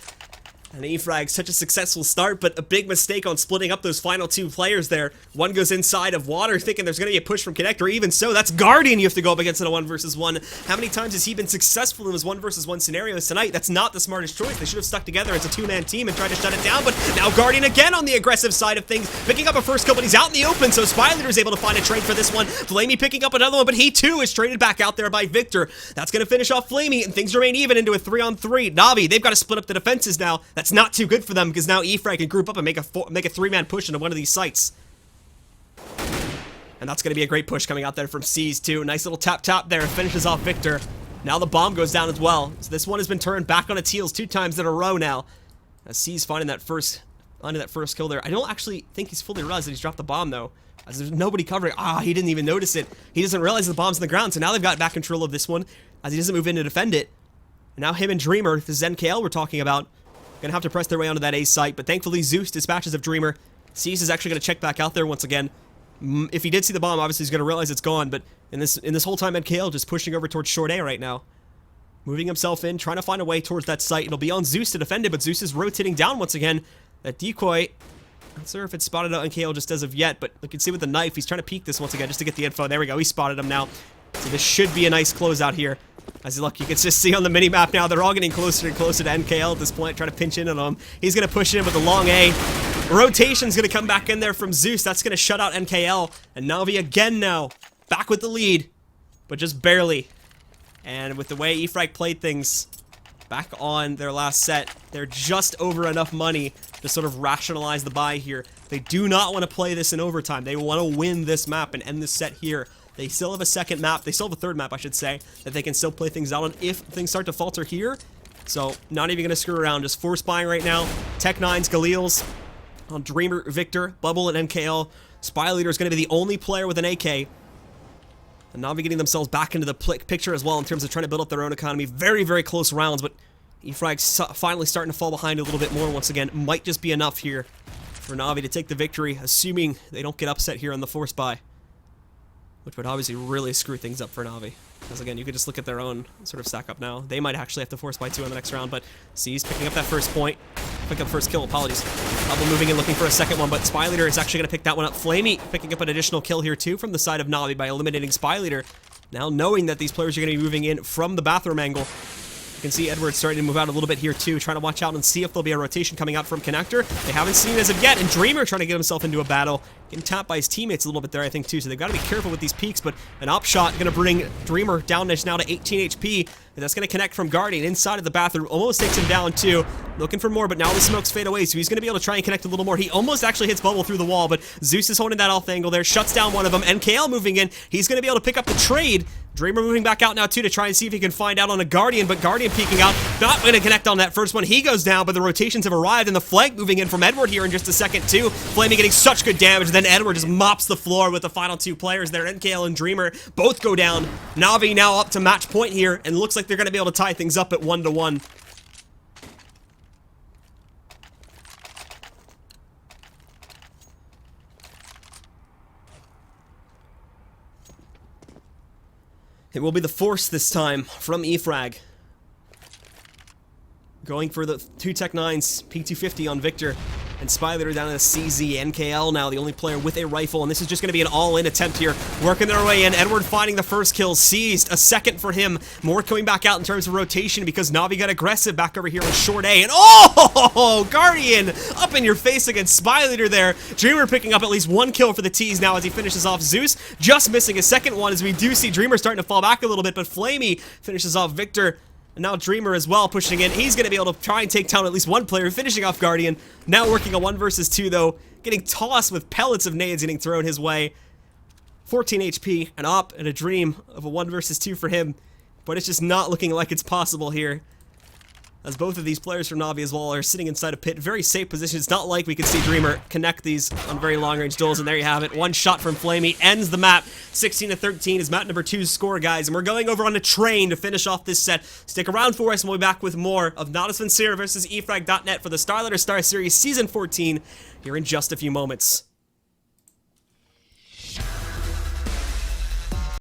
And Frag, such a successful start, but a big mistake on splitting up those final 2 players there. One goes inside of water, thinking there's going to be a push from Connector. Even so, that's Guardian you have to go up against in a 1 versus 1. How many times has he been successful in his 1 versus 1 scenarios tonight? That's not the smartest choice. They should have stuck together as a 2-man team and tried to shut it down, but now Guardian again on the aggressive side of things, picking up a first kill, but he's out in the open, so Spylater is able to find a trade for this one. Flamey picking up another one, but he too is traded back out there by Victor. That's going to finish off Flamey, and things remain even into a 3-on-3. NaVi, they've got to split up the defenses now. That's not too good for them, because now Frag can group up and make a 3-man push into one of these sites. And that's going to be a great push coming out there from C's too. Nice little tap there, finishes off Victor. Now the bomb goes down as well. So this one has been turned back on its heels 2 times in a row now. As C's finding that first kill there. I don't actually think he's fully realized that he's dropped the bomb though, as there's nobody covering. He didn't even notice it. He doesn't realize the bomb's on the ground, so now they've got back control of this one, as he doesn't move in to defend it. And now him and Dreamer, this is NKL we're talking about, gonna have to press their way onto that A site, but thankfully Zeus dispatches of Dreamer. Cease is actually gonna check back out there once again. If he did see the bomb, obviously he's gonna realize it's gone, but in this whole time NKL just pushing over towards short A right now. Moving himself in, trying to find a way towards that site. It'll be on Zeus to defend it, but Zeus is rotating down once again. That decoy, not sure if it's spotted out NKL just as of yet, but you can see with the knife, he's trying to peek this once again just to get the info. There we go, he spotted him now. So this should be a nice closeout here. As you look, you can just see on the mini-map now, they're all getting closer and closer to NKL at this point, trying to pinch in on him. He's going to push in with the long A. Rotation's going to come back in there from Zeus. That's going to shut out NKL. And NaVi again now, back with the lead, but just barely. And with the way Frag played things back on their last set, they're just over enough money to sort of rationalize the buy here. They do not want to play this in overtime. They want to win this map and end this set here. They still have a second map, they still have a third map, I should say, that they can still play things out on if things start to falter here. So, not even going to screw around, just force buying right now. Tech9's, Galil's, on Dreamer, Victor, Bubble, and NKL. Spylater is going to be the only player with an AK. And NaVi getting themselves back into the picture as well in terms of trying to build up their own economy. Very, very close rounds, but Frag's finally starting to fall behind a little bit more once again. Might just be enough here for NaVi to take the victory, assuming they don't get upset here on the force buy. Which would obviously really screw things up for NaVi. Because again, you could just look at their own sort of stack up now. They might actually have to force by 2 in the next round, but C's picking up that first point. Pick up first kill, apologies. Bubble moving in looking for a second one, but Spylater is actually going to pick that one up. Flamey picking up an additional kill here too from the side of NaVi by eliminating Spylater. Now knowing that these players are going to be moving in from the bathroom angle. You can see Edward starting to move out a little bit here too, trying to watch out and see if there'll be a rotation coming out from Connector. They haven't seen it as of yet, and Dreamer trying to get himself into a battle. Getting tapped by his teammates a little bit there, I think, too, so they've got to be careful with these peaks, but an op shot going to bring Dreamer down now to 18 HP, and that's going to connect from Guardian inside of the bathroom. Almost takes him down, too. Looking for more, but now the smokes fade away, so he's going to be able to try and connect a little more. He almost actually hits Bubble through the wall, but Zeus is holding that off angle there, shuts down one of them, NKL moving in. He's going to be able to pick up the trade. Dreamer moving back out now, too, to try and see if he can find out on a Guardian, but Guardian peeking out. Not going to connect on that first one. He goes down, but the rotations have arrived, and the flank moving in from Edward here in just a second, too. Flamey getting such good damage, then Edward just mops the floor with the final two players there. NKL and Dreamer both go down. NaVi now up to match point here, and looks like they're going to be able to tie things up at 1-1. It will be the Force this time from Frag. Going for the 2 Tech 9s, P250 on Victor, and Spy Leader down to CZ. NKL now, the only player with a rifle, and this is just going to be an all-in attempt here. Working their way in. Edward finding the first kill, seized. A second for him. More coming back out in terms of rotation because NaVi got aggressive back over here with Short A. And oh, Guardian up in your face against Spy Leader there. Dreamer picking up at least 1 kill for the T's now as he finishes off Zeus. Just missing a second one as we do see Dreamer starting to fall back a little bit, but Flamey finishes off Victor. And now Dreamer as well pushing in. He's going to be able to try and take down at least one player, finishing off Guardian. Now working a 1 versus 2 though. Getting tossed with pellets of nades getting thrown his way. 14 HP, an op, and a dream of a 1 versus 2 for him. But it's just not looking like it's possible here, as both of these players from NaVi as well are sitting inside a pit. Very safe position. It's not like we can see Dreamer connect these on very long-range duels, and there you have it. 1 shot from Flamey ends the map. 16-13 is map number 2's score, guys, and we're going over on a train to finish off this set. Stick around for us, and we'll be back with more of Nautilus Vincere versus eFrag.net for the StarSeries Season 14 here in just a few moments.